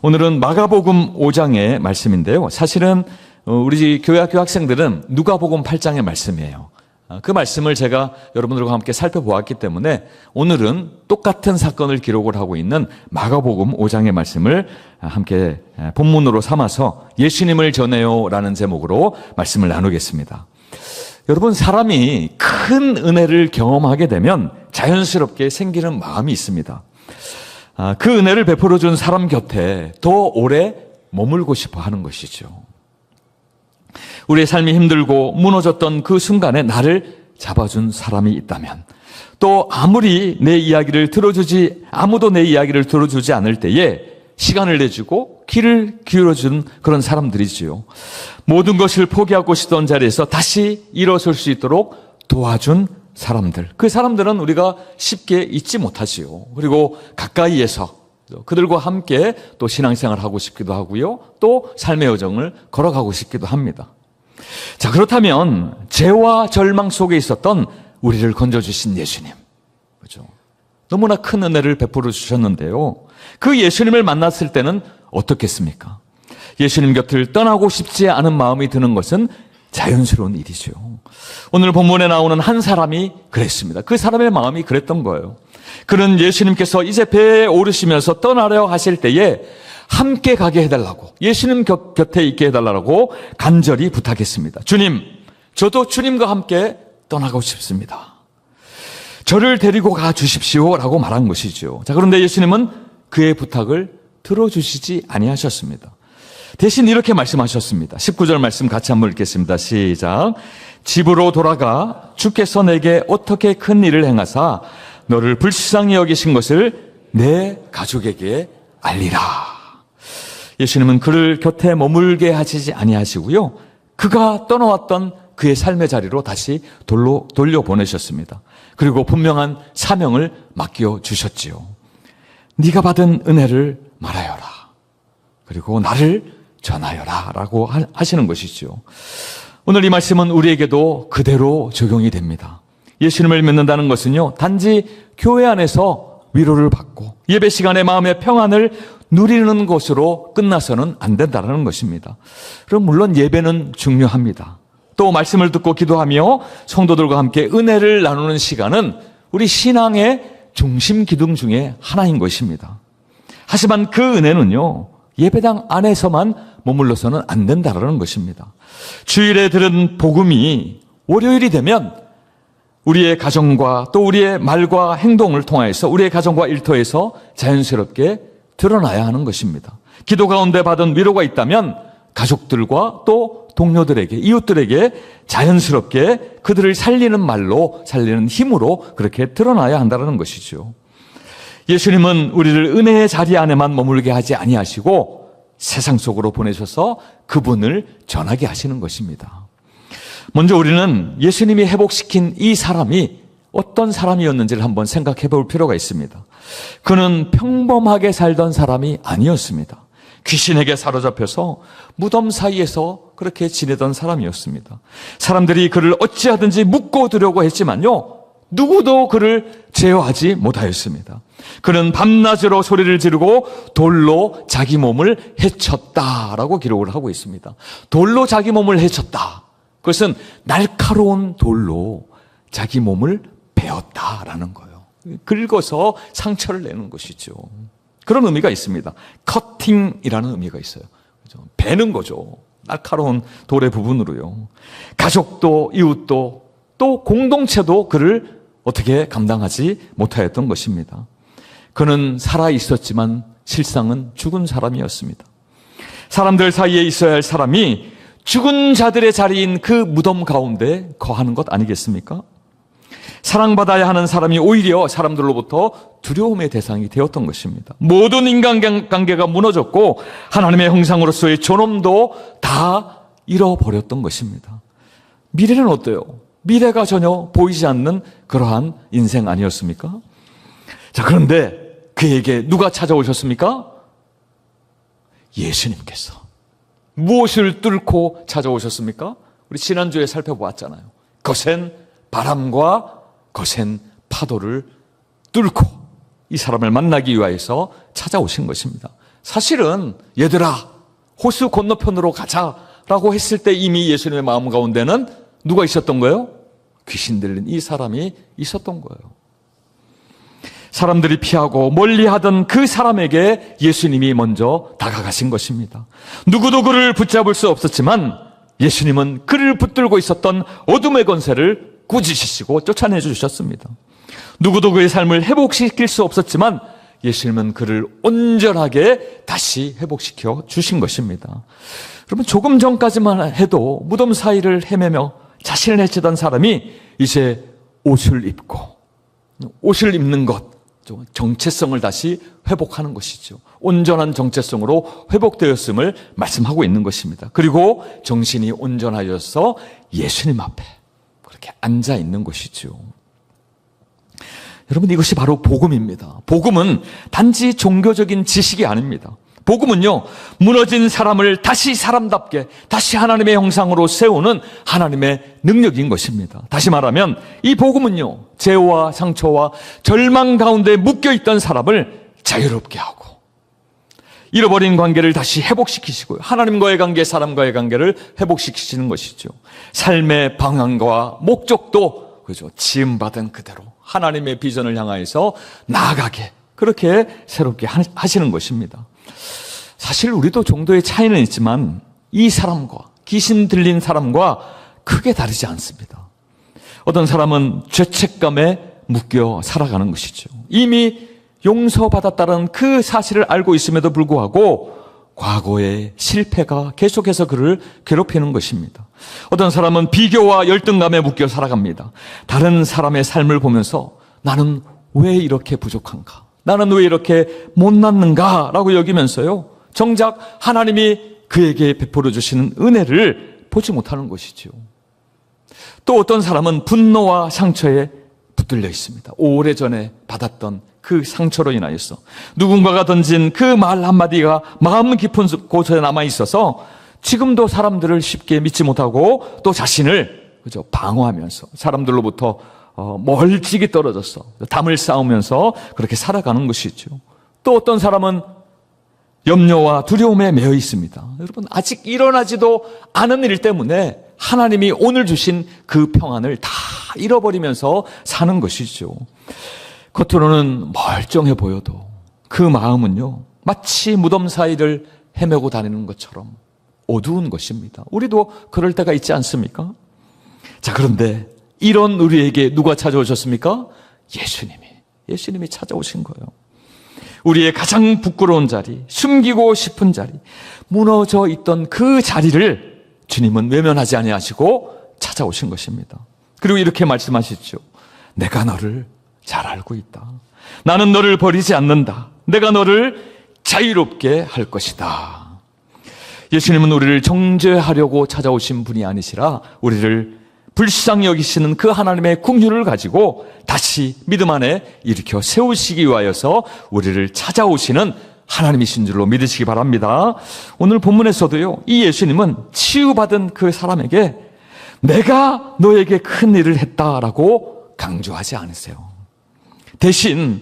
오늘은 마가복음 5장의 말씀인데요. 사실은 우리 교회 학교 학생들은 누가복음 8장의 말씀이에요. 그 말씀을 제가 여러분들과 함께 살펴보았기 때문에 오늘은 똑같은 사건을 기록을 하고 있는 마가복음 5장의 말씀을 함께 본문으로 삼아서 예수님을 전해요라는 제목으로 말씀을 나누겠습니다. 여러분, 사람이 큰 은혜를 경험하게 되면 자연스럽게 생기는 마음이 있습니다. 그 은혜를 베풀어 준 사람 곁에 더 오래 머물고 싶어 하는 것이죠. 우리의 삶이 힘들고 무너졌던 그 순간에 나를 잡아준 사람이 있다면, 또 아무도 내 이야기를 들어주지 않을 때에 시간을 내주고 귀를 기울여준 그런 사람들이지요. 모든 것을 포기하고 싶던 자리에서 다시 일어설 수 있도록 도와준 사람들, 그 사람들은 우리가 쉽게 잊지 못하지요. 그리고 가까이에서 그들과 함께 또 신앙생활을 하고 싶기도 하고요, 또 삶의 여정을 걸어가고 싶기도 합니다. 자, 그렇다면 죄와 절망 속에 있었던 우리를 건져주신 예수님, 그렇죠? 너무나 큰 은혜를 베풀어 주셨는데요, 그 예수님을 만났을 때는 어떻겠습니까? 예수님 곁을 떠나고 싶지 않은 마음이 드는 것은 자연스러운 일이죠. 오늘 본문에 나오는 한 사람이 그랬습니다. 그 사람의 마음이 그랬던 거예요. 그는 예수님께서 이제 배에 오르시면서 떠나려 하실 때에 함께 가게 해달라고, 예수님 곁에 있게 해달라고 간절히 부탁했습니다. 주님, 저도 주님과 함께 떠나고 싶습니다. 저를 데리고 가 주십시오 라고 말한 것이죠. 자, 그런데 예수님은 그의 부탁을 들어주시지 아니하셨습니다. 대신 이렇게 말씀하셨습니다. 19절 말씀 같이 한번 읽겠습니다. 시작. 집으로 돌아가 주께서 내게 어떻게 큰 일을 행하사 너를 불쌍히 여기신 것을 내 가족에게 알리라. 예수님은 그를 곁에 머물게 하시지 아니하시고요, 그가 떠나왔던 그의 삶의 자리로 다시 돌려보내셨습니다. 그리고 분명한 사명을 맡겨주셨지요. 네가 받은 은혜를 말하여라, 그리고 나를 전하여라 라고 하시는 것이죠. 오늘 이 말씀은 우리에게도 그대로 적용이 됩니다. 예수님을 믿는다는 것은요, 단지 교회 안에서 위로를 받고 예배 시간에 마음의 평안을 누리는 것으로 끝나서는 안 된다는 것입니다. 그럼 물론 예배는 중요합니다. 또 말씀을 듣고 기도하며 성도들과 함께 은혜를 나누는 시간은 우리 신앙의 중심 기둥 중에 하나인 것입니다. 하지만 그 은혜는요, 예배당 안에서만 머물러서는 안 된다는 것입니다. 주일에 들은 복음이 월요일이 되면 우리의 가정과 또 우리의 말과 행동을 통하여서 우리의 가정과 일터에서 자연스럽게 드러나야 하는 것입니다. 기도 가운데 받은 위로가 있다면 가족들과 또 동료들에게, 이웃들에게 자연스럽게 그들을 살리는 말로, 살리는 힘으로 그렇게 드러나야 한다는 것이죠. 예수님은 우리를 은혜의 자리 안에만 머물게 하지 아니하시고 세상 속으로 보내셔서 그분을 전하게 하시는 것입니다. 먼저 우리는 예수님이 회복시킨 이 사람이 어떤 사람이었는지를 한번 생각해 볼 필요가 있습니다. 그는 평범하게 살던 사람이 아니었습니다. 귀신에게 사로잡혀서 무덤 사이에서 그렇게 지내던 사람이었습니다. 사람들이 그를 어찌하든지 묶어두려고 했지만요, 누구도 그를 제어하지 못하였습니다. 그는 밤낮으로 소리를 지르고 돌로 자기 몸을 헤쳤다라고 기록을 하고 있습니다. 돌로 자기 몸을 헤쳤다. 그것은 날카로운 돌로 자기 몸을 베었다라는 거예요. 긁어서 상처를 내는 것이죠. 그런 의미가 있습니다. 커팅이라는 의미가 있어요. 그렇죠? 베는 거죠. 날카로운 돌의 부분으로요. 가족도 이웃도 또 공동체도 그를 어떻게 감당하지 못하였던 것입니다. 그는 살아 있었지만 실상은 죽은 사람이었습니다. 사람들 사이에 있어야 할 사람이 죽은 자들의 자리인 그 무덤 가운데 거하는 것 아니겠습니까? 사랑받아야 하는 사람이 오히려 사람들로부터 두려움의 대상이 되었던 것입니다. 모든 인간관계가 무너졌고 하나님의 형상으로서의 존엄도 다 잃어버렸던 것입니다. 미래는 어때요? 미래가 전혀 보이지 않는 그러한 인생 아니었습니까? 자, 그런데 그에게 누가 찾아오셨습니까? 예수님께서. 무엇을 뚫고 찾아오셨습니까? 우리 지난주에 살펴보았잖아요. 거센 바람과 거센 파도를 뚫고 이 사람을 만나기 위하여서 찾아오신 것입니다. 사실은 얘들아 호수 건너편으로 가자라고 했을 때 이미 예수님의 마음 가운데는 누가 있었던 거예요? 귀신 들린 이 사람이 있었던 거예요. 사람들이 피하고 멀리하던 그 사람에게 예수님이 먼저 다가가신 것입니다. 누구도 그를 붙잡을 수 없었지만 예수님은 그를 붙들고 있었던 어둠의 권세를 꾸짖으시고 쫓아내 주셨습니다. 누구도 그의 삶을 회복시킬 수 없었지만 예수님은 그를 온전하게 다시 회복시켜 주신 것입니다. 여러분, 조금 전까지만 해도 무덤 사이를 헤매며 자신을 해치던 사람이 이제 옷을 입는 것, 정체성을 다시 회복하는 것이죠. 온전한 정체성으로 회복되었음을 말씀하고 있는 것입니다. 그리고 정신이 온전하여서 예수님 앞에 그렇게 앉아 있는 것이죠. 여러분, 이것이 바로 복음입니다. 복음은 단지 종교적인 지식이 아닙니다. 복음은요, 무너진 사람을 다시 사람답게, 다시 하나님의 형상으로 세우는 하나님의 능력인 것입니다. 다시 말하면 이 복음은요, 죄와 상처와 절망 가운데 묶여있던 사람을 자유롭게 하고 잃어버린 관계를 다시 회복시키시고요, 하나님과의 관계, 사람과의 관계를 회복시키시는 것이죠. 삶의 방향과 목적도 그죠, 지음받은 그대로 하나님의 비전을 향하여서 나아가게 그렇게 새롭게 하시는 것입니다. 사실 우리도 정도의 차이는 있지만 이 사람과, 귀신 들린 사람과 크게 다르지 않습니다. 어떤 사람은 죄책감에 묶여 살아가는 것이죠. 이미 용서받았다는 그 사실을 알고 있음에도 불구하고 과거의 실패가 계속해서 그를 괴롭히는 것입니다. 어떤 사람은 비교와 열등감에 묶여 살아갑니다. 다른 사람의 삶을 보면서 나는 왜 이렇게 부족한가? 나는 왜 이렇게 못났는가? 라고 여기면서요, 정작 하나님이 그에게 베풀어 주시는 은혜를 보지 못하는 것이죠. 또 어떤 사람은 분노와 상처에 붙들려 있습니다. 오래전에 받았던 그 상처로 인하여서 누군가가 던진 그 말 한마디가 마음 깊은 곳에 남아있어서 지금도 사람들을 쉽게 믿지 못하고 또 자신을 그죠, 방어하면서 사람들로부터 멀찍이 떨어져서 담을 쌓으면서 그렇게 살아가는 것이죠. 또 어떤 사람은 염려와 두려움에 매여 있습니다. 여러분, 아직 일어나지도 않은 일 때문에 하나님이 오늘 주신 그 평안을 다 잃어버리면서 사는 것이죠. 겉으로는 멀쩡해 보여도 그 마음은요, 마치 무덤 사이를 헤매고 다니는 것처럼 어두운 것입니다. 우리도 그럴 때가 있지 않습니까? 자, 그런데 이런 우리에게 누가 찾아오셨습니까? 예수님이 찾아오신 거예요. 우리의 가장 부끄러운 자리, 숨기고 싶은 자리, 무너져 있던 그 자리를 주님은 외면하지 아니하시고 찾아오신 것입니다. 그리고 이렇게 말씀하시죠. 내가 너를 잘 알고 있다. 나는 너를 버리지 않는다. 내가 너를 자유롭게 할 것이다. 예수님은 우리를 정죄하려고 찾아오신 분이 아니시라 우리를 불쌍히 여기시는 그 하나님의 긍휼을 가지고 다시 믿음 안에 일으켜 세우시기 위하여서 우리를 찾아오시는 하나님이신 줄로 믿으시기 바랍니다. 오늘 본문에서도요, 이 예수님은 치유받은 그 사람에게 내가 너에게 큰 일을 했다라고 강조하지 않으세요. 대신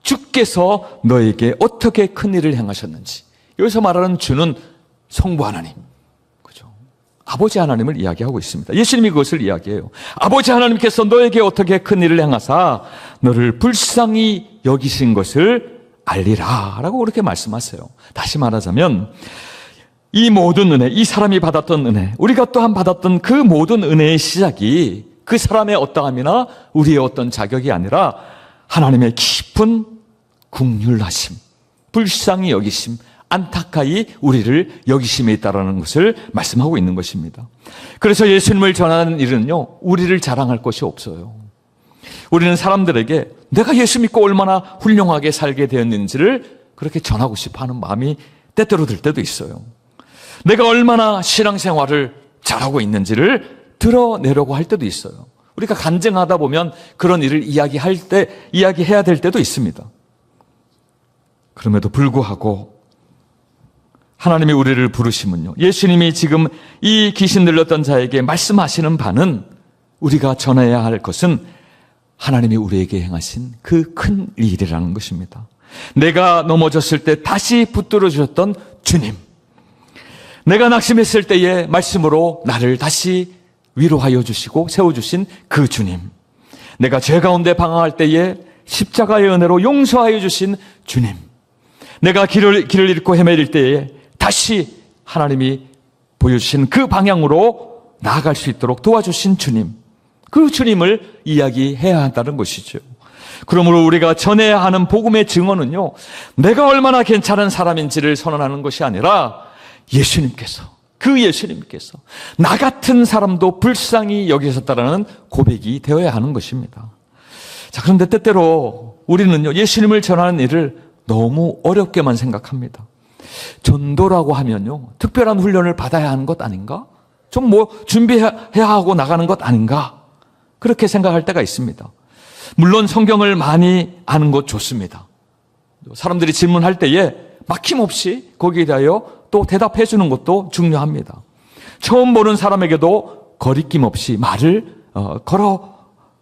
주께서 너에게 어떻게 큰 일을 행하셨는지, 여기서 말하는 주는 성부 하나님, 그죠? 아버지 하나님을 이야기하고 있습니다. 예수님이 그것을 이야기해요. 아버지 하나님께서 너에게 어떻게 큰 일을 행하사 너를 불쌍히 여기신 것을 알리라 라고 그렇게 말씀하세요. 다시 말하자면 이 모든 은혜, 이 사람이 받았던 은혜, 우리가 또한 받았던 그 모든 은혜의 시작이 그 사람의 어떠함이나 우리의 어떤 자격이 아니라 하나님의 깊은 긍휼하심, 불쌍히 여기심, 안타까이 우리를 여기심에 있다라는 것을 말씀하고 있는 것입니다. 그래서 예수님을 전하는 일은요, 우리를 자랑할 것이 없어요. 우리는 사람들에게 내가 예수 믿고 얼마나 훌륭하게 살게 되었는지를 그렇게 전하고 싶어하는 마음이 때때로 들 때도 있어요. 내가 얼마나 신앙생활을 잘하고 있는지를 드러내려고 할 때도 있어요. 우리가 간증하다 보면 그런 일을 이야기해야 될 때도 있습니다. 그럼에도 불구하고 하나님이 우리를 부르시면요, 예수님이 지금 이 귀신 들렸던 자에게 말씀하시는 바는, 우리가 전해야 할 것은 하나님이 우리에게 행하신 그 큰 일이라는 것입니다. 내가 넘어졌을 때 다시 붙들어 주셨던 주님, 내가 낙심했을 때의 말씀으로 나를 다시 위로하여 주시고 세워주신 그 주님, 내가 죄 가운데 방황할 때에 십자가의 은혜로 용서하여 주신 주님, 내가 길을 잃고 헤매릴 때에 다시 하나님이 보여주신 그 방향으로 나아갈 수 있도록 도와주신 주님, 그 주님을 이야기해야 한다는 것이죠. 그러므로 우리가 전해야 하는 복음의 증언은요, 내가 얼마나 괜찮은 사람인지를 선언하는 것이 아니라 예수님께서, 그 예수님께서 나 같은 사람도 불쌍히 여기셨다라는 고백이 되어야 하는 것입니다. 자, 그런데 때때로 우리는요, 예수님을 전하는 일을 너무 어렵게만 생각합니다. 전도라고 하면요, 특별한 훈련을 받아야 하는 것 아닌가? 좀 준비해야 하고 나가는 것 아닌가? 그렇게 생각할 때가 있습니다. 물론 성경을 많이 아는 것 좋습니다. 사람들이 질문할 때에 막힘없이 거기에 대하여 또 대답해 주는 것도 중요합니다. 처음 보는 사람에게도 거리낌 없이 말을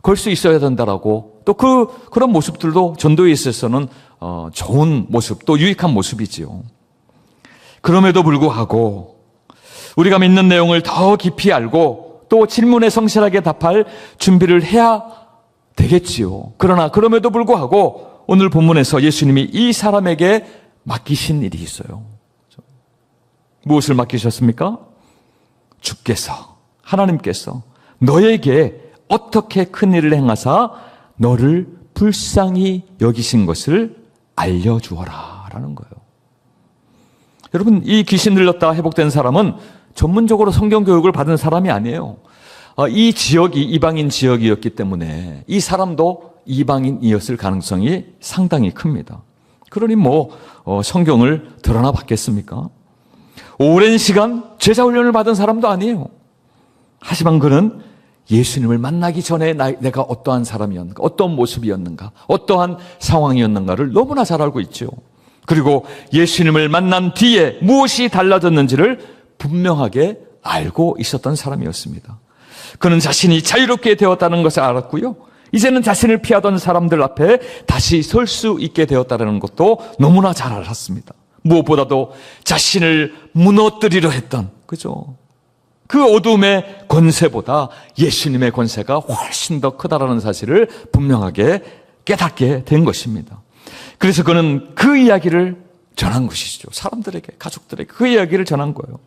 걸 수 있어야 된다라고, 또 그런 모습들도 전도에 있어서는 좋은 모습, 또 유익한 모습이지요. 그럼에도 불구하고 우리가 믿는 내용을 더 깊이 알고 또 질문에 성실하게 답할 준비를 해야 되겠지요. 그러나 그럼에도 불구하고 오늘 본문에서 예수님이 이 사람에게 맡기신 일이 있어요. 무엇을 맡기셨습니까? 주께서, 하나님께서 너에게 어떻게 큰 일을 행하사 너를 불쌍히 여기신 것을 알려주어라 라는 거예요. 여러분, 이 귀신 들렸다 회복된 사람은 전문적으로 성경 교육을 받은 사람이 아니에요. 이 지역이 이방인 지역이었기 때문에 이 사람도 이방인이었을 가능성이 상당히 큽니다. 그러니 성경을 드러나 봤겠습니까? 오랜 시간 제자 훈련을 받은 사람도 아니에요. 하지만 그는 예수님을 만나기 전에 내가 어떠한 사람이었는가, 어떤 모습이었는가, 어떠한 상황이었는가를 너무나 잘 알고 있죠. 그리고 예수님을 만난 뒤에 무엇이 달라졌는지를 분명하게 알고 있었던 사람이었습니다. 그는 자신이 자유롭게 되었다는 것을 알았고요, 이제는 자신을 피하던 사람들 앞에 다시 설 수 있게 되었다는 것도 너무나 잘 알았습니다. 무엇보다도 자신을 무너뜨리려 했던, 그죠? 그 어둠의 권세보다 예수님의 권세가 훨씬 더 크다라는 사실을 분명하게 깨닫게 된 것입니다. 그래서 그는 그 이야기를 전한 것이죠. 사람들에게, 가족들에게 그 이야기를 전한 거예요.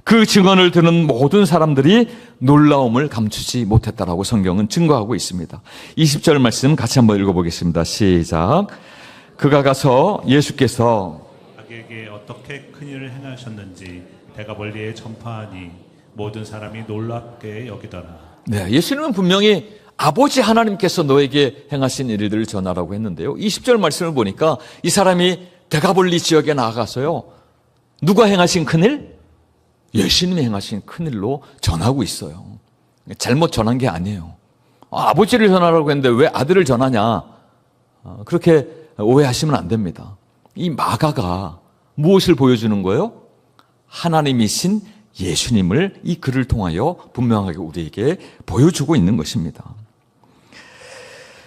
그 증언을 듣는 모든 사람들이 놀라움을 감추지 못했다라고 성경은 증거하고 있습니다. 20절 말씀 같이 한번 읽어보겠습니다. 시작. 그가 가서 예수께서 자기에게 어떻게 큰일을 행하셨는지 대가 멀리에 전파하니 모든 사람이 놀랍게 여기더라. 네, 예수님은 분명히 아버지 하나님께서 너에게 행하신 일들을 전하라고 했는데요, 20절 말씀을 보니까 이 사람이 데가볼리 지역에 나아가서요, 누가 행하신 큰일? 예수님이 행하신 큰일로 전하고 있어요. 잘못 전한 게 아니에요. 아버지를 전하라고 했는데 왜 아들을 전하냐, 그렇게 오해하시면 안 됩니다. 이 마가가 무엇을 보여주는 거예요? 하나님이신 예수님을 이 글을 통하여 분명하게 우리에게 보여주고 있는 것입니다.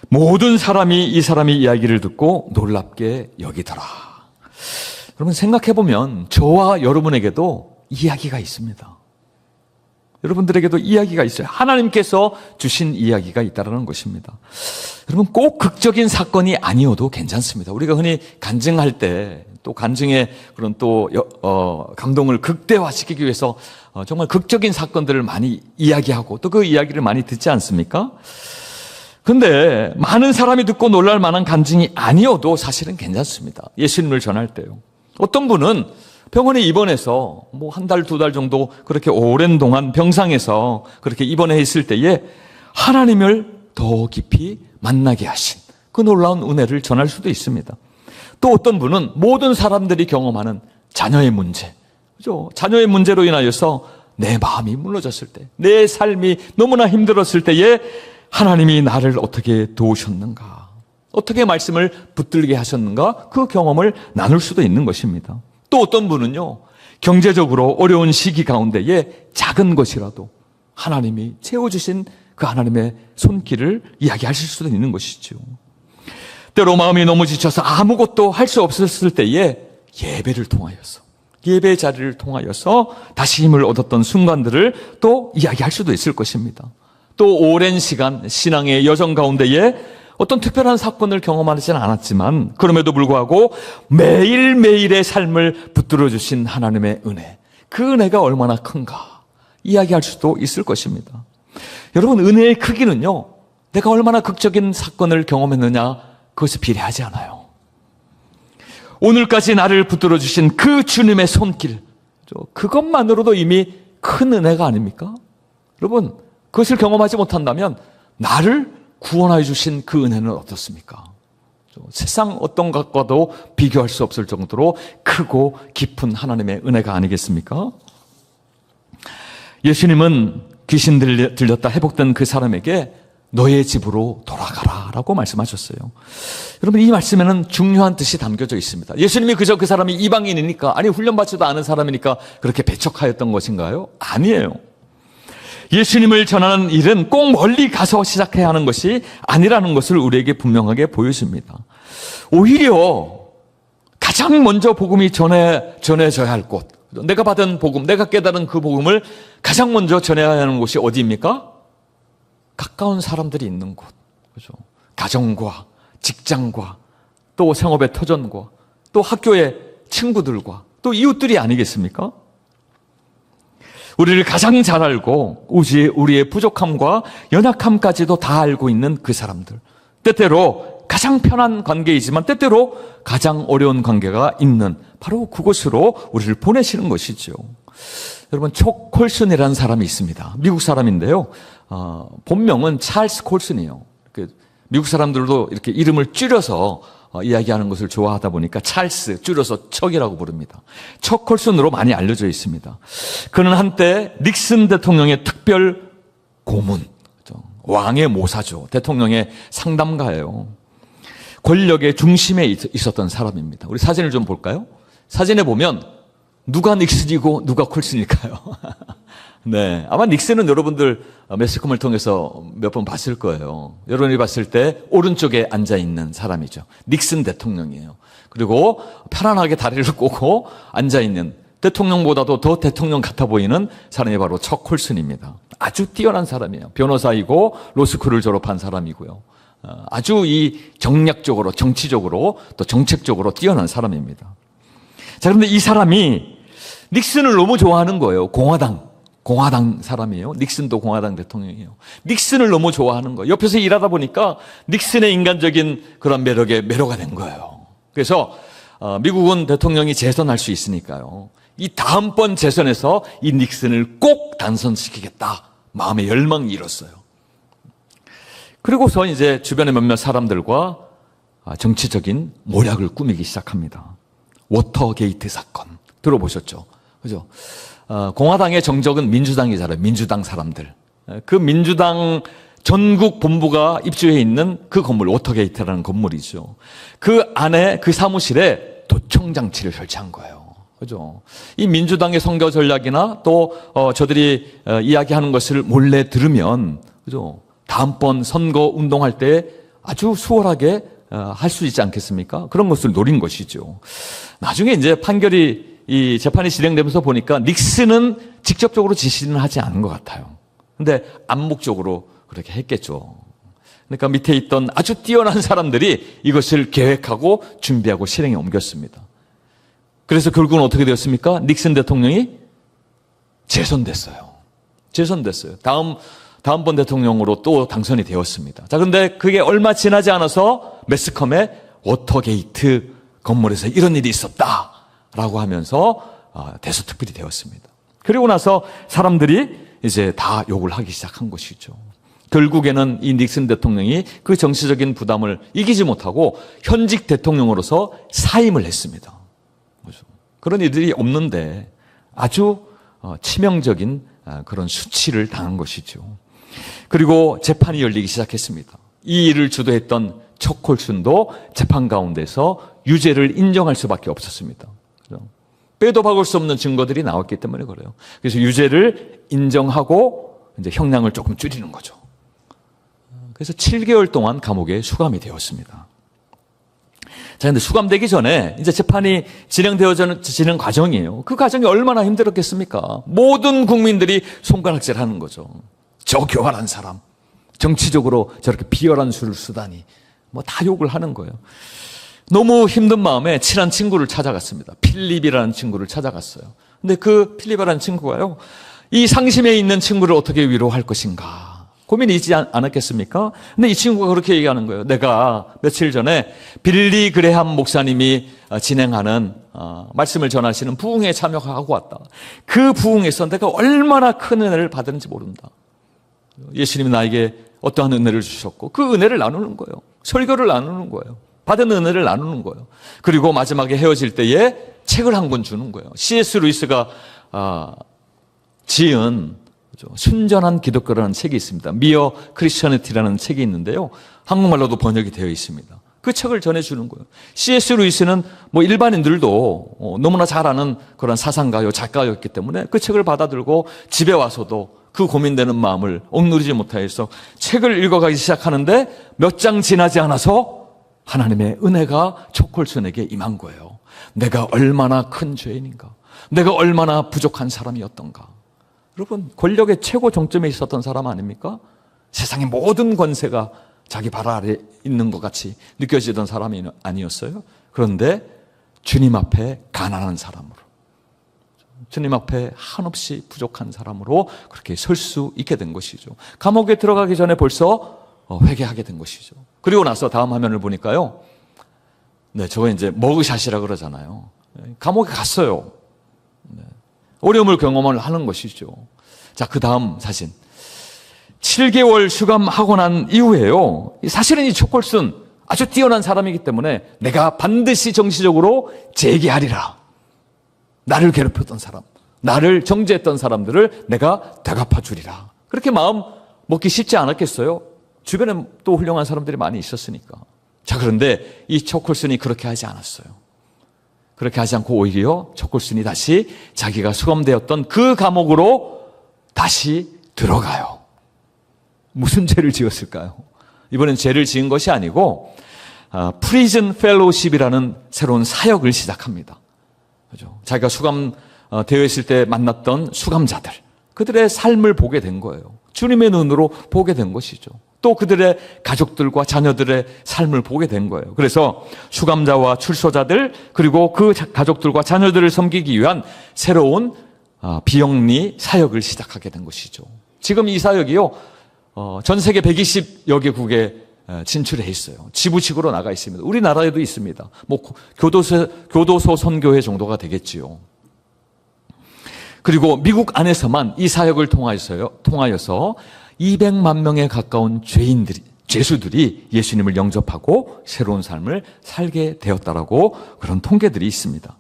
모든 사람이 이 사람의 이야기를 듣고 놀랍게 여기더라. 여러분, 생각해보면 저와 여러분에게도 이야기가 있습니다. 여러분들에게도 이야기가 있어요. 하나님께서 주신 이야기가 있다는 것입니다. 여러분, 꼭 극적인 사건이 아니어도 괜찮습니다. 우리가 흔히 간증할 때 또 간증의 그런 또 감동을 극대화시키기 위해서 정말 극적인 사건들을 많이 이야기하고 또 그 이야기를 많이 듣지 않습니까? 근데 많은 사람이 듣고 놀랄 만한 간증이 아니어도 사실은 괜찮습니다. 예수님을 전할 때요. 어떤 분은 병원에 입원해서 한 달, 두 달 정도 그렇게 오랜 동안 병상에서 그렇게 입원해 있을 때에 하나님을 더 깊이 만나게 하신 그 놀라운 은혜를 전할 수도 있습니다. 또 어떤 분은 모든 사람들이 경험하는 자녀의 문제, 그죠? 자녀의 문제로 인하여서 내 마음이 무너졌을 때, 내 삶이 너무나 힘들었을 때에 하나님이 나를 어떻게 도우셨는가, 어떻게 말씀을 붙들게 하셨는가, 그 경험을 나눌 수도 있는 것입니다. 또 어떤 분은요, 경제적으로 어려운 시기 가운데에 작은 것이라도 하나님이 채워주신 그 하나님의 손길을 이야기하실 수도 있는 것이죠. 때로 마음이 너무 지쳐서 아무것도 할 수 없었을 때에 예배를 통하여서, 예배 자리를 통하여서 다시 힘을 얻었던 순간들을 또 이야기할 수도 있을 것입니다. 또 오랜 시간 신앙의 여정 가운데에 어떤 특별한 사건을 경험하지는 않았지만 그럼에도 불구하고 매일매일의 삶을 붙들어 주신 하나님의 은혜, 그 은혜가 얼마나 큰가 이야기할 수도 있을 것입니다. 여러분, 은혜의 크기는요, 내가 얼마나 극적인 사건을 경험했느냐, 그것에 비례하지 않아요. 오늘까지 나를 붙들어 주신 그 주님의 손길, 그것만으로도 이미 큰 은혜가 아닙니까? 여러분, 그것을 경험하지 못한다면 나를 구원하여 주신 그 은혜는 어떻습니까? 세상 어떤 것과도 비교할 수 없을 정도로 크고 깊은 하나님의 은혜가 아니겠습니까? 예수님은 귀신 들렸다 회복된 그 사람에게 너의 집으로 돌아가라 라고 말씀하셨어요. 여러분, 이 말씀에는 중요한 뜻이 담겨져 있습니다. 예수님이 그저 그 사람이 이방인이니까, 아니 훈련받지도 않은 사람이니까 그렇게 배척하였던 것인가요? 아니에요. 예수님을 전하는 일은 꼭 멀리 가서 시작해야 하는 것이 아니라는 것을 우리에게 분명하게 보여줍니다. 오히려 가장 먼저 복음이 전해져야 할 곳, 내가 받은 복음, 내가 깨달은 그 복음을 가장 먼저 전해야 하는 곳이 어디입니까? 가까운 사람들이 있는 곳, 그죠? 가정과 직장과 또 생업의 터전과 또 학교의 친구들과 또 이웃들이 아니겠습니까? 우리를 가장 잘 알고 우리의 부족함과 연약함까지도 다 알고 있는 그 사람들, 때때로 가장 편한 관계이지만 때때로 가장 어려운 관계가 있는 바로 그곳으로 우리를 보내시는 것이죠. 여러분, 촉 콜슨이라는 사람이 있습니다. 미국 사람인데요. 본명은 찰스 콜슨이에요. 미국 사람들도 이렇게 이름을 줄여서 이야기하는 것을 좋아하다 보니까 찰스, 줄여서 척이라고 부릅니다. 척 콜슨으로 많이 알려져 있습니다. 그는 한때 닉슨 대통령의 특별 고문, 왕의 모사죠. 대통령의 상담가예요. 권력의 중심에 있었던 사람입니다. 우리 사진을 좀 볼까요? 사진에 보면 누가 닉슨이고 누가 콜슨일까요? 네, 아마 닉슨은 여러분들 매스컴을 통해서 몇 번 봤을 거예요. 여러분이 봤을 때 오른쪽에 앉아있는 사람이죠. 닉슨 대통령이에요. 그리고 편안하게 다리를 꼬고 앉아있는, 대통령보다도 더 대통령 같아 보이는 사람이 바로 척 콜슨입니다. 아주 뛰어난 사람이에요. 변호사이고 로스쿨을 졸업한 사람이고요. 아주 이 정략적으로, 정치적으로 또 정책적으로 뛰어난 사람입니다. 자, 그런데 이 사람이 닉슨을 너무 좋아하는 거예요. 공화당 사람이에요. 닉슨도 공화당 대통령이에요. 닉슨을 너무 좋아하는 거예요. 옆에서 일하다 보니까 닉슨의 인간적인 그런 매력에 매료가 된 거예요. 그래서 미국은 대통령이 재선할 수 있으니까요. 이 다음번 재선에서 이 닉슨을 꼭 당선시키겠다. 마음의 열망이 일었어요. 그리고서 이제 주변의 몇몇 사람들과 정치적인 모략을 꾸미기 시작합니다. 워터게이트 사건 들어보셨죠? 그죠? 공화당의 정적은 민주당이잖아요. 민주당 사람들. 그 민주당 전국 본부가 입주해 있는 그 건물, 워터게이트라는 건물이죠. 그 안에, 그 사무실에 도청 장치를 설치한 거예요. 그죠? 이 민주당의 선거 전략이나 또 저들이 이야기하는 것을 몰래 들으면, 그죠? 다음번 선거 운동할 때 아주 수월하게 할 수 있지 않겠습니까? 그런 것을 노린 것이죠. 나중에 이제 이 재판이 진행되면서 보니까 닉슨은 직접적으로 지시는 하지 않은 것 같아요. 근데 암묵적으로 그렇게 했겠죠. 그러니까 밑에 있던 아주 뛰어난 사람들이 이것을 계획하고 준비하고 실행에 옮겼습니다. 그래서 결국은 어떻게 되었습니까? 닉슨 대통령이 재선됐어요. 다음번 대통령으로 또 당선이 되었습니다. 자, 근데 그게 얼마 지나지 않아서 매스컴에 워터게이트 건물에서 이런 일이 있었다라고 하면서 대서특필이 되었습니다. 그리고 나서 사람들이 이제 다 욕을 하기 시작한 것이죠. 결국에는 이 닉슨 대통령이 그 정치적인 부담을 이기지 못하고 현직 대통령으로서 사임을 했습니다. 그런 일들이 없는데 아주 치명적인 그런 수치를 당한 것이죠. 그리고 재판이 열리기 시작했습니다. 이 일을 주도했던 척 콜슨도 재판 가운데서 유죄를 인정할 수밖에 없었습니다. 빼도 박을 수 없는 증거들이 나왔기 때문에 그래요. 그래서 유죄를 인정하고 이제 형량을 조금 줄이는 거죠. 그래서 7개월 동안 감옥에 수감이 되었습니다. 자, 근데 수감되기 전에 이제 재판이 진행 과정이에요. 그 과정이 얼마나 힘들었겠습니까? 모든 국민들이 손가락질 하는 거죠. 저 교활한 사람, 정치적으로 저렇게 비열한 수를 쓰다니, 뭐 다 욕을 하는 거예요. 너무 힘든 마음에 친한 친구를 찾아갔습니다. 필립이라는 친구를 찾아갔어요. 근데 그 필립이라는 친구가요, 이 상심에 있는 친구를 어떻게 위로할 것인가 고민이 있지 않았겠습니까? 근데 이 친구가 그렇게 얘기하는 거예요. 내가 며칠 전에 빌리 그레함 목사님이 진행하는 말씀을 전하시는 부흥회에 참여하고 왔다. 그 부흥에서 내가 얼마나 큰 은혜를 받았는지 모른다. 예수님이 나에게 어떠한 은혜를 주셨고 그 은혜를 나누는 거예요. 설교를 나누는 거예요. 받은 은혜를 나누는 거예요. 그리고 마지막에 헤어질 때에 책을 한 권 주는 거예요. C.S. 루이스가 지은 순전한 기독교라는 책이 있습니다. 미어 크리스천리티라는 책이 있는데요. 한국말로도 번역이 되어 있습니다. 그 책을 전해주는 거예요. C.S. 루이스는 뭐 일반인들도 너무나 잘 아는 그런 사상가요, 작가였기 때문에 그 책을 받아들고 집에 와서도 그 고민되는 마음을 억누르지 못하여서 책을 읽어가기 시작하는데 몇 장 지나지 않아서 하나님의 은혜가 초콜슨에게 임한 거예요. 내가 얼마나 큰 죄인인가, 내가 얼마나 부족한 사람이었던가. 여러분, 권력의 최고 정점에 있었던 사람 아닙니까? 세상의 모든 권세가 자기 발 아래 있는 것 같이 느껴지던 사람이 아니었어요? 그런데 주님 앞에 가난한 사람으로, 주님 앞에 한없이 부족한 사람으로 그렇게 설 수 있게 된 것이죠. 감옥에 들어가기 전에 벌써 회개하게 된 것이죠. 그리고 나서 다음 화면을 보니까요, 네, 저거 이제 머그샷이라 그러잖아요. 감옥에 갔어요. 네. 어려움을 경험을 하는 것이죠. 자, 그 다음 사진. 7개월 수감하고 난 이후에요, 사실은 이 초콜슨 아주 뛰어난 사람이기 때문에 내가 반드시 정치적으로 재개하리라. 나를 괴롭혔던 사람, 나를 정죄했던 사람들을 내가 대갚아 주리라. 그렇게 마음 먹기 쉽지 않았겠어요? 주변에 또 훌륭한 사람들이 많이 있었으니까. 자, 그런데 이 초콜슨이 그렇게 하지 않았어요. 그렇게 하지 않고 오히려 초콜슨이 다시 자기가 수감되었던 그 감옥으로 다시 들어가요. 무슨 죄를 지었을까요? 이번엔 죄를 지은 것이 아니고 프리즌 펠로우십이라는 새로운 사역을 시작합니다. 그죠? 자기가 수감되어 있을 때 만났던 수감자들, 그들의 삶을 보게 된 거예요. 주님의 눈으로 보게 된 것이죠. 또 그들의 가족들과 자녀들의 삶을 보게 된 거예요. 그래서 수감자와 출소자들, 그리고 그 가족들과 자녀들을 섬기기 위한 새로운 비영리 사역을 시작하게 된 것이죠. 지금 이 사역이요, 전 세계 120여 개국에 진출해 있어요. 지부식으로 나가 있습니다. 우리나라에도 있습니다. 뭐 교도소 선교회 정도가 되겠지요. 그리고 미국 안에서만 이 사역을 통하여서 200만 명에 가까운 죄수들이 예수님을 영접하고 새로운 삶을 살게 되었다라고 그런 통계들이 있습니다.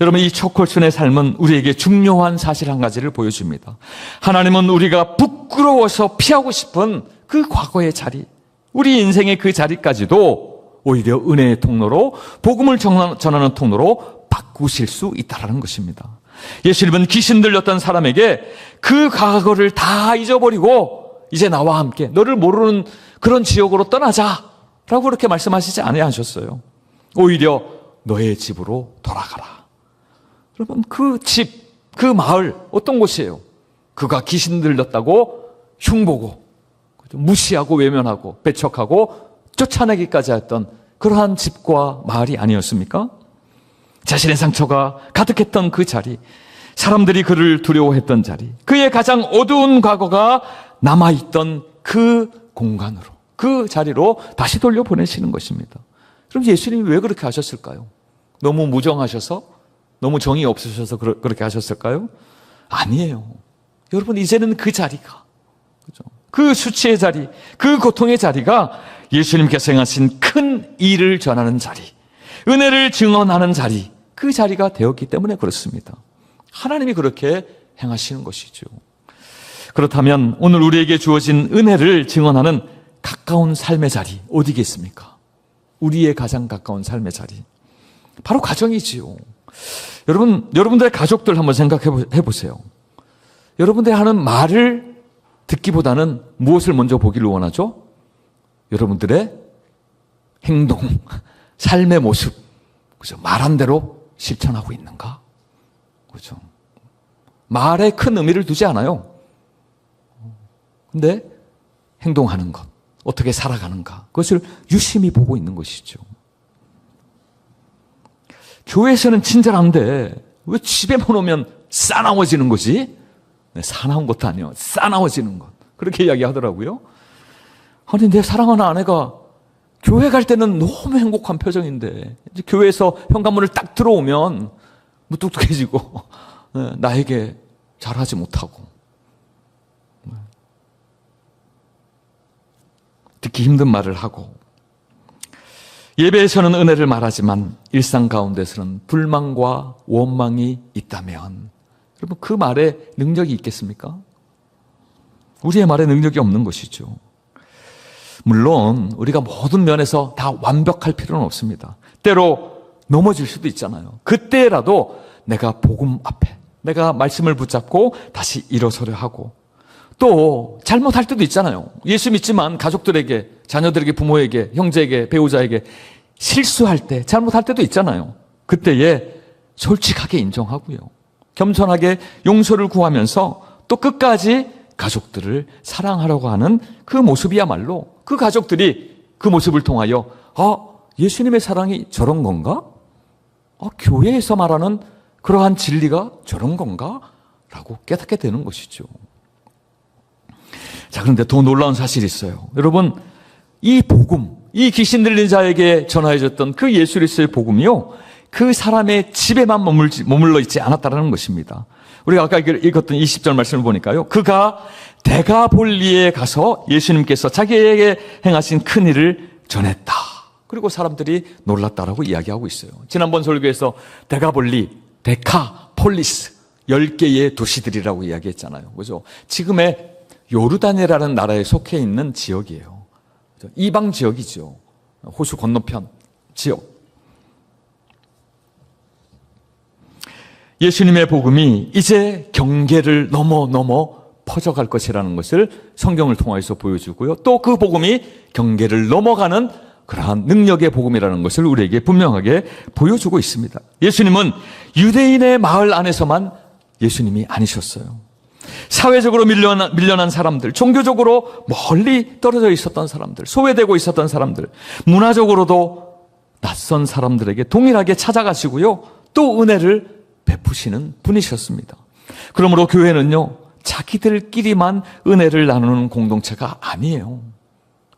여러분, 이 초콜슨의 삶은 우리에게 중요한 사실 한 가지를 보여줍니다. 하나님은 우리가 부끄러워서 피하고 싶은 그 과거의 자리, 우리 인생의 그 자리까지도 오히려 은혜의 통로로, 복음을 전하는 통로로 바꾸실 수 있다는 것입니다. 예수님은 귀신 들렸던 사람에게 그 과거를 다 잊어버리고 이제 나와 함께 너를 모르는 그런 지역으로 떠나자라고 그렇게 말씀하시지 아니하셨어요. 오히려 너의 집으로 돌아가라. 여러분, 그 집, 그 마을 어떤 곳이에요? 그가 귀신 들렸다고 흉보고 무시하고 외면하고 배척하고 쫓아내기까지 했던 그러한 집과 마을이 아니었습니까? 자신의 상처가 가득했던 그 자리, 사람들이 그를 두려워했던 자리, 그의 가장 어두운 과거가 남아있던 그 공간으로, 그 자리로 다시 돌려보내시는 것입니다. 그럼 예수님이 왜 그렇게 하셨을까요? 너무 무정하셔서? 너무 정이 없으셔서 그렇게 하셨을까요? 아니에요. 여러분, 이제는 그 자리가, 그죠? 그 수치의 자리, 그 고통의 자리가 예수님께서 행하신 큰 일을 전하는 자리, 은혜를 증언하는 자리, 그 자리가 되었기 때문에 그렇습니다. 하나님이 그렇게 행하시는 것이죠. 그렇다면 오늘 우리에게 주어진 은혜를 증언하는 가까운 삶의 자리 어디겠습니까? 우리의 가장 가까운 삶의 자리, 바로 가정이지요. 여러분들의 가족들 한번 생각해 보세요. 여러분들이 하는 말을 듣기보다는 무엇을 먼저 보기를 원하죠? 여러분들의 행동, 삶의 모습, 그죠? 말한 대로 실천하고 있는가? 그죠? 말에 큰 의미를 두지 않아요. 근데 행동하는 것, 어떻게 살아가는가, 그것을 유심히 보고 있는 것이죠. 교회에서는 친절한데 왜 집에만 오면 싸나워지는 거지? 네, 사나운 것도 아니에요. 싸나워지는 것. 그렇게 이야기하더라고요. 아니, 내 사랑하는 아내가 교회 갈 때는 너무 행복한 표정인데 이제 교회에서 현관문을 딱 들어오면 무뚝뚝해지고 나에게 잘하지 못하고 듣기 힘든 말을 하고, 예배에서는 은혜를 말하지만 일상 가운데서는 불만과 원망이 있다면 여러분, 그 말에 능력이 있겠습니까? 우리의 말에 능력이 없는 것이죠. 물론 우리가 모든 면에서 다 완벽할 필요는 없습니다. 때로 넘어질 수도 있잖아요. 그때라도 내가 복음 앞에, 내가 말씀을 붙잡고 다시 일어서려 하고, 또 잘못할 때도 있잖아요. 예수 믿지만 가족들에게, 자녀들에게, 부모에게, 형제에게, 배우자에게 실수할 때, 잘못할 때도 있잖아요. 그때에 솔직하게 인정하고요, 겸손하게 용서를 구하면서 또 끝까지 가족들을 사랑하려고 하는 그 모습이야말로 그 가족들이 그 모습을 통하여 예수님의 사랑이 저런 건가? 교회에서 말하는 그러한 진리가 저런 건가? 라고 깨닫게 되는 것이죠. 자, 그런데 더 놀라운 사실이 있어요. 여러분, 이 복음, 이 귀신 들린 자에게 전하여졌던 그 예수 그리스도의 복음이요, 그 사람의 집에만 머물러 있지 않았다는 것입니다. 우리가 아까 읽었던 20절 말씀을 보니까요, 그가 데가볼리에 가서 예수님께서 자기에게 행하신 큰 일을 전했다. 그리고 사람들이 놀랐다라고 이야기하고 있어요. 지난번 설교에서 데가볼리, 데카폴리스, 10개의 도시들이라고 이야기했잖아요. 그죠? 지금의 요르단이라는 나라에 속해 있는 지역이에요. 이방 지역이죠. 호수 건너편 지역. 예수님의 복음이 이제 경계를 넘어 퍼져갈 것이라는 것을 성경을 통해서 보여주고요, 또 그 복음이 경계를 넘어가는 그러한 능력의 복음이라는 것을 우리에게 분명하게 보여주고 있습니다. 예수님은 유대인의 마을 안에서만 예수님이 아니셨어요. 사회적으로 밀려난 사람들, 종교적으로 멀리 떨어져 있었던 사람들, 소외되고 있었던 사람들, 문화적으로도 낯선 사람들에게 동일하게 찾아가시고요, 또 은혜를 베푸시는 분이셨습니다. 그러므로 교회는요, 자기들끼리만 은혜를 나누는 공동체가 아니에요.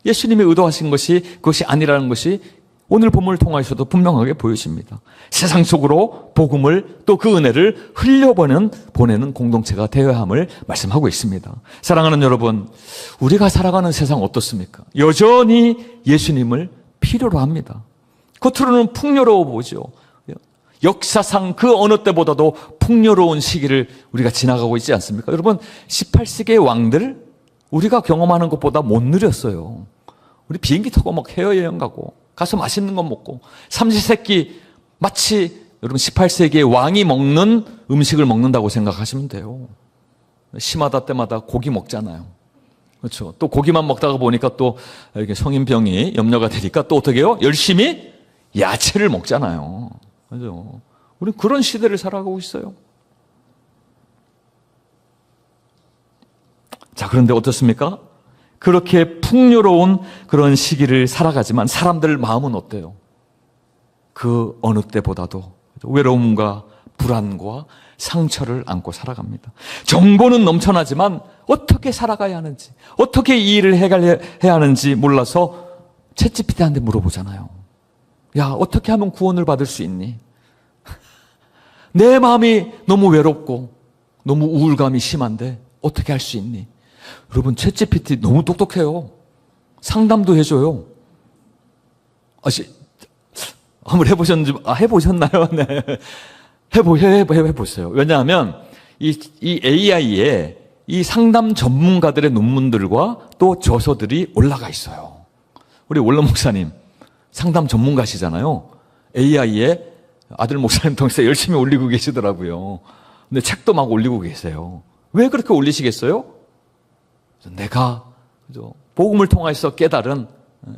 예수님이 의도하신 것이 그것이 아니라는 것이 오늘 본문을 통해서도 분명하게 보여집니다. 세상 속으로 복음을, 또 그 은혜를 흘려보내는 공동체가 되어야 함을 말씀하고 있습니다. 사랑하는 여러분, 우리가 살아가는 세상 어떻습니까? 여전히 예수님을 필요로 합니다. 겉으로는 풍요로워 보죠. 역사상 그 어느 때보다도 풍요로운 시기를 우리가 지나가고 있지 않습니까? 여러분, 18세기의 왕들, 우리가 경험하는 것보다 못 누렸어요. 우리 비행기 타고 막 해외여행 가고 가서 맛있는 거 먹고, 삼시세끼 마치 여러분 18세기의 왕이 먹는 음식을 먹는다고 생각하시면 돼요. 시마다 때마다 고기 먹잖아요. 그렇죠. 또 고기만 먹다가 보니까 또 이렇게 성인병이 염려가 되니까 또 어떻게 해요? 열심히 야채를 먹잖아요. 그죠? 우리는 그런 시대를 살아가고 있어요. 자, 그런데 어떻습니까? 그렇게 풍요로운 그런 시기를 살아가지만 사람들 마음은 어때요? 그 어느 때보다도 외로움과 불안과 상처를 안고 살아갑니다. 정보는 넘쳐나지만 어떻게 살아가야 하는지, 어떻게 이 일을 해야 하는지 몰라서 챗GPT한테 물어보잖아요. 야, 어떻게 하면 구원을 받을 수 있니? 내 마음이 너무 외롭고 너무 우울감이 심한데 어떻게 할 수 있니? 여러분, 챗GPT 너무 똑똑해요. 상담도 해줘요. 한번 해보셨는지, 해보셨나요? 네. 해보세요. 왜냐하면 이 AI에 이 상담 전문가들의 논문들과 또 저서들이 올라가 있어요. 우리 원로 목사님 상담 전문가시잖아요. AI에 아들 목사님 통해서 열심히 올리고 계시더라고요. 근데 책도 막 올리고 계세요. 왜 그렇게 올리시겠어요? 내가 복음을 통해서 깨달은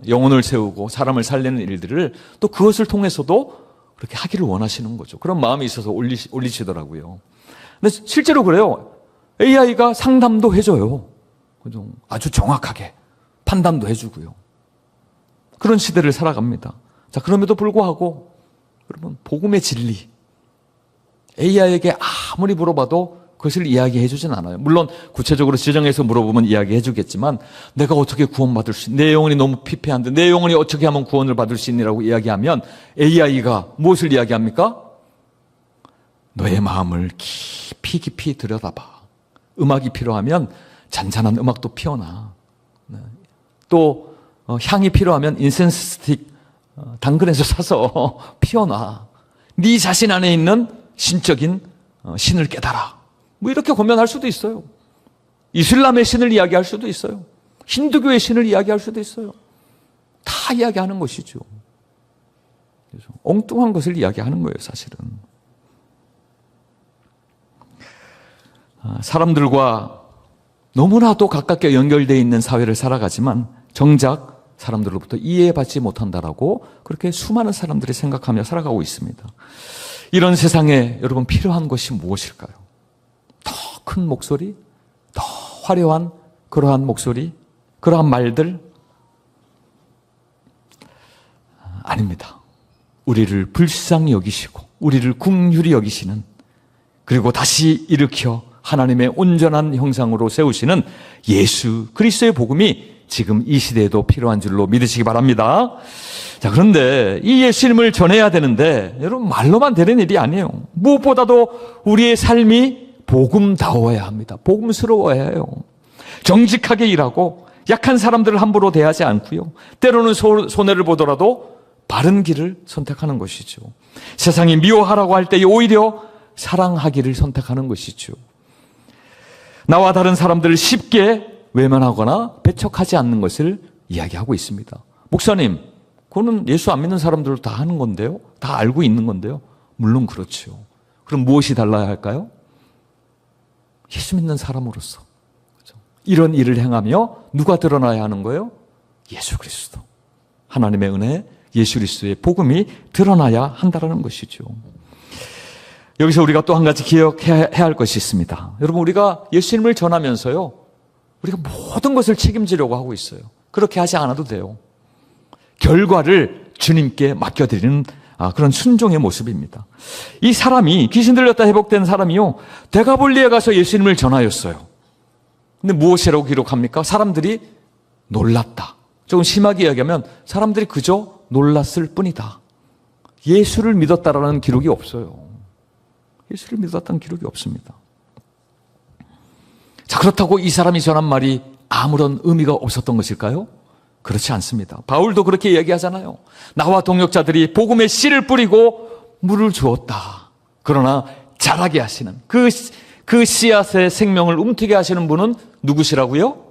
영혼을 세우고 사람을 살리는 일들을 또 그것을 통해서도 그렇게 하기를 원하시는 거죠. 그런 마음이 있어서 올리시더라고요. 근데 실제로 그래요. AI가 상담도 해줘요. 아주 정확하게 판단도 해주고요. 그런 시대를 살아갑니다. 자, 그럼에도 불구하고 여러분, 복음의 진리, AI에게 아무리 물어봐도 그것을 이야기해 주진 않아요. 물론 구체적으로 지정해서 물어보면 이야기해 주겠지만, 내가 어떻게 구원받을 수 있니? 내 영혼이 너무 피폐한데 내 영혼이 어떻게 하면 구원을 받을 수 있니라고 이야기하면 AI가 무엇을 이야기합니까? 너의 마음을 깊이 들여다봐. 음악이 필요하면 잔잔한 음악도 피워놔. 또 향이 필요하면 인센스 스틱 당근에서 사서 피워놔. 네 자신 안에 있는 신적인 신을 깨달아. 뭐 이렇게 고면할 수도 있어요. 이슬람의 신을 이야기할 수도 있어요. 힌두교의 신을 이야기할 수도 있어요. 다 이야기하는 것이죠. 그래서 엉뚱한 것을 이야기하는 거예요, 사실은. 사람들과 너무나도 가깝게 연결되어 있는 사회를 살아가지만 정작 사람들로부터 이해받지 못한다라고 그렇게 수많은 사람들이 생각하며 살아가고 있습니다. 이런 세상에 여러분 필요한 것이 무엇일까요? 더 큰 목소리? 더 화려한 그러한 목소리? 그러한 말들? 아닙니다. 우리를 불쌍히 여기시고 우리를 긍휼히 여기시는, 그리고 다시 일으켜 하나님의 온전한 형상으로 세우시는 예수 그리스도의 복음이 지금 이 시대에도 필요한 줄로 믿으시기 바랍니다. 자, 그런데 이 예수님을 전해야 되는데 여러분, 말로만 되는 일이 아니에요. 무엇보다도 우리의 삶이 복음다워야 합니다. 복음스러워야 해요. 정직하게 일하고 약한 사람들을 함부로 대하지 않고요. 때로는 손해를 보더라도 바른 길을 선택하는 것이죠. 세상이 미워하라고 할 때 오히려 사랑하기를 선택하는 것이죠. 나와 다른 사람들을 쉽게 외면하거나 배척하지 않는 것을 이야기하고 있습니다. 목사님, 그거는 예수 안 믿는 사람들도 다 하는 건데요? 다 알고 있는 건데요? 물론 그렇죠. 그럼 무엇이 달라야 할까요? 예수 믿는 사람으로서 이런 일을 행하며 누가 드러나야 하는 거예요? 예수 그리스도. 하나님의 은혜, 예수 그리스도의 복음이 드러나야 한다는 것이죠. 여기서 우리가 또 한 가지 기억해야 할 것이 있습니다. 여러분, 우리가 예수님을 전하면서요, 우리가 모든 것을 책임지려고 하고 있어요. 그렇게 하지 않아도 돼요. 결과를 주님께 맡겨드리는 그런 순종의 모습입니다. 이 사람이, 귀신 들렸다 회복된 사람이요, 데가볼리에 가서 예수님을 전하였어요. 근데 무엇이라고 기록합니까? 사람들이 놀랐다. 조금 심하게 이야기하면 사람들이 그저 놀랐을 뿐이다. 예수를 믿었다라는 기록이 없어요. 예수를 믿었다는 기록이 없습니다. 자, 그렇다고 이 사람이 전한 말이 아무런 의미가 없었던 것일까요? 그렇지 않습니다. 바울도 그렇게 이야기하잖아요. 나와 동역자들이 복음의 씨를 뿌리고 물을 주었다. 그러나 자라게 하시는 그 씨앗의 생명을 움트게 하시는 분은 누구시라고요?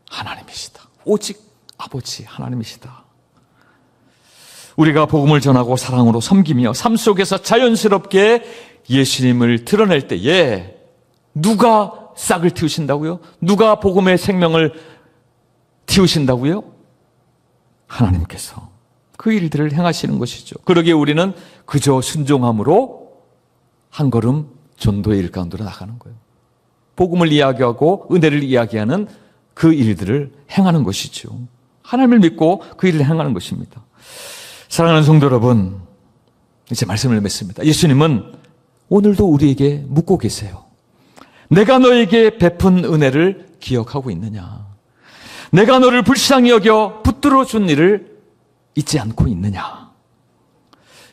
하나님이시다. 오직 아버지 하나님이시다. 우리가 복음을 전하고 사랑으로 섬기며 삶 속에서 자연스럽게 예수님을 드러낼 때에 누가 싹을 틔우신다고요? 누가 복음의 생명을 틔우신다고요? 하나님께서 그 일들을 행하시는 것이죠. 그러기에 우리는 그저 순종함으로 한 걸음 전도의 일 가운데로 나가는 거예요. 복음을 이야기하고 은혜를 이야기하는 그 일들을 행하는 것이죠. 하나님을 믿고 그 일을 행하는 것입니다. 사랑하는 성도 여러분, 이제 말씀을 맺습니다. 예수님은 오늘도 우리에게 묻고 계세요. 내가 너에게 베푼 은혜를 기억하고 있느냐? 내가 너를 불쌍히 여겨 붙들어 준 일을 잊지 않고 있느냐?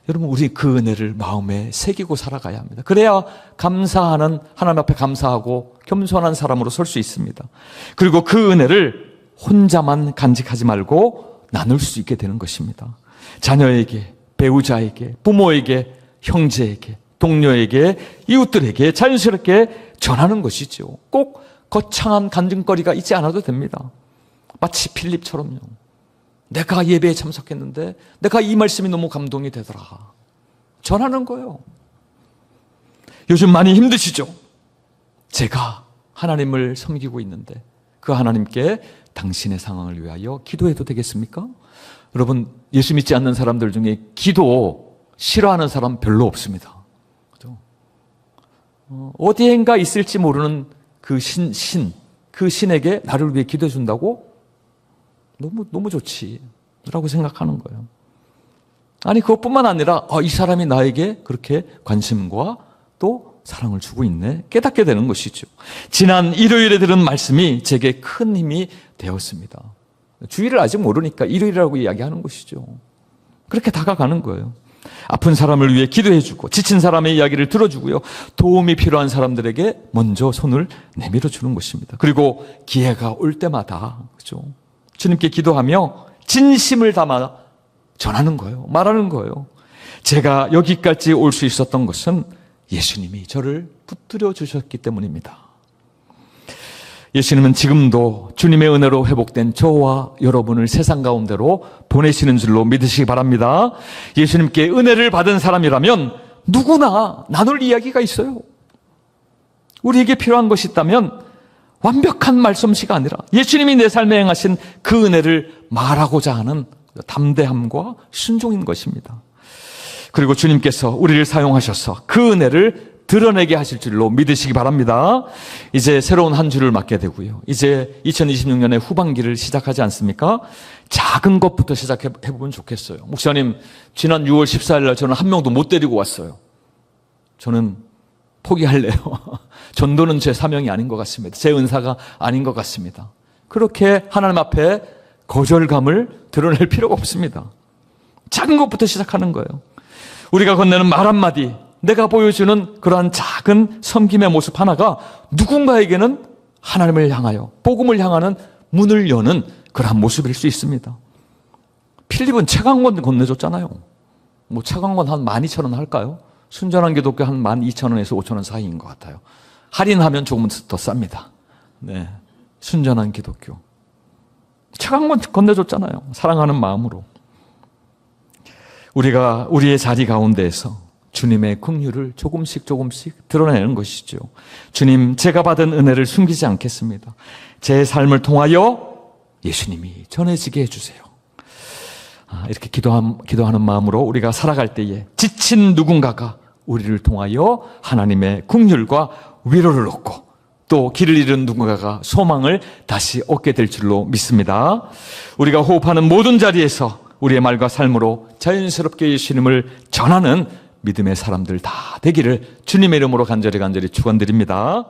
여러분, 우리 그 은혜를 마음에 새기고 살아가야 합니다. 그래야 감사하는, 하나님 앞에 감사하고 겸손한 사람으로 설 수 있습니다. 그리고 그 은혜를 혼자만 간직하지 말고 나눌 수 있게 되는 것입니다. 자녀에게, 배우자에게, 부모에게, 형제에게, 동료에게, 이웃들에게 자연스럽게 전하는 것이죠. 꼭 거창한 간증거리가 있지 않아도 됩니다. 마치 필립처럼요. 내가 예배에 참석했는데 내가 이 말씀이 너무 감동이 되더라. 전하는 거예요. 요즘 많이 힘드시죠? 제가 하나님을 섬기고 있는데 그 하나님께 당신의 상황을 위하여 기도해도 되겠습니까? 여러분, 예수 믿지 않는 사람들 중에 기도 싫어하는 사람 별로 없습니다. 그죠? 어디엔가 있을지 모르는 그 그 신에게 나를 위해 기도해 준다고? 너무 좋지. 라고 생각하는 거예요. 아니, 그것뿐만 아니라, 이 사람이 나에게 그렇게 관심과 또 사랑을 주고 있네. 깨닫게 되는 것이죠. 지난 일요일에 들은 말씀이 제게 큰 힘이 되었습니다. 주일을 아직 모르니까 일요일이라고 이야기하는 것이죠. 그렇게 다가가는 거예요. 아픈 사람을 위해 기도해주고 지친 사람의 이야기를 들어주고요. 도움이 필요한 사람들에게 먼저 손을 내밀어 주는 것입니다. 그리고 기회가 올 때마다 그죠? 주님께 기도하며 진심을 담아 전하는 거예요. 말하는 거예요. 제가 여기까지 올 수 있었던 것은 예수님이 저를 붙들어 주셨기 때문입니다. 예수님은 지금도 주님의 은혜로 회복된 저와 여러분을 세상 가운데로 보내시는 줄로 믿으시기 바랍니다. 예수님께 은혜를 받은 사람이라면 누구나 나눌 이야기가 있어요. 우리에게 필요한 것이 있다면 완벽한 말솜씨가 아니라 예수님이 내 삶에 행하신 그 은혜를 말하고자 하는 담대함과 순종인 것입니다. 그리고 주님께서 우리를 사용하셔서 그 은혜를 드러내게 하실 줄로 믿으시기 바랍니다. 이제 새로운 한 주를 맞게 되고요. 이제 2026년의 후반기를 시작하지 않습니까? 작은 것부터 시작해보면 좋겠어요. 목사님, 지난 6월 14일 날 저는 한 명도 못 데리고 왔어요. 저는 포기할래요. 전도는 제 사명이 아닌 것 같습니다. 제 은사가 아닌 것 같습니다. 그렇게 하나님 앞에 거절감을 드러낼 필요가 없습니다. 작은 것부터 시작하는 거예요. 우리가 건네는 말 한마디, 내가 보여주는 그러한 작은 섬김의 모습 하나가 누군가에게는 하나님을 향하여 복음을 향하는 문을 여는 그러한 모습일 수 있습니다. 필립은 책 한 권 건네줬잖아요. 뭐 책 한 권 한 12,000원 할까요? 순전한 기독교 한 12,000원에서 5,000원 사이인 것 같아요. 할인하면 조금 더 쌉니다. 네, 순전한 기독교. 책 한 권 건네줬잖아요. 사랑하는 마음으로. 우리가 우리의 자리 가운데에서 주님의 긍휼을 조금씩 드러내는 것이죠. 주님, 제가 받은 은혜를 숨기지 않겠습니다. 제 삶을 통하여 예수님이 전해지게 해주세요. 이렇게 기도하는 마음으로 우리가 살아갈 때에 지친 누군가가 우리를 통하여 하나님의 긍휼과 위로를 얻고 또 길을 잃은 누군가가 소망을 다시 얻게 될 줄로 믿습니다. 우리가 호흡하는 모든 자리에서 우리의 말과 삶으로 자연스럽게 예수님을 전하는 믿음의 사람들 다 되기를 주님의 이름으로 간절히 축원드립니다.